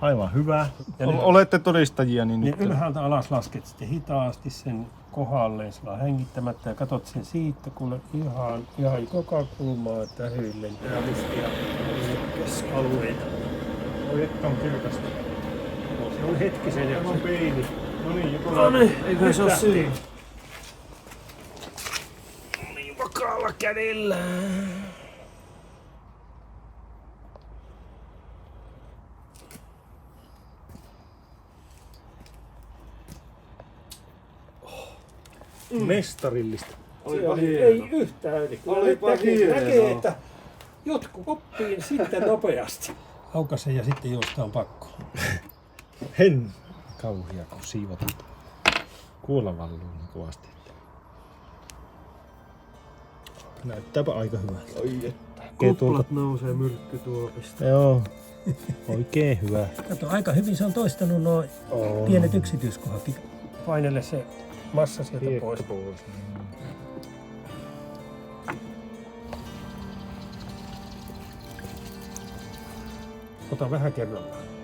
Aivan hyvä. Olette todistajia, niin Niin nyt... ylhäältä alas lasket sitten hitaasti sen kohdalleen sillä hengittämättä ja katot sen siitä, kun ihan koko kulmaa tähyin lentää mustia keskialueita. Oi, että on kirkasta. No, se on hetkisen ja Se on peili. No niin, joku eiköhän se ole syy. Niin vakaalla kädellä. mestarillista. Ei yhtään. Olipa Näkee, että jotkut oppii sitten nopeasti. Aukaise ja sitten juostaan pakkoon. Hen. Kauhia, kun siivotaan. Kuola valluu niin kovasti. Näyttääpä aika hyvältä. Oi että. Kuplat nousee myrkkytuopista. Joo. Oikein hyvä. Kato, aika hyvin se on toistanut nuo pienet yksityiskohdat. Painelle se massa sieltä pois. Ota vähän kerrallaan.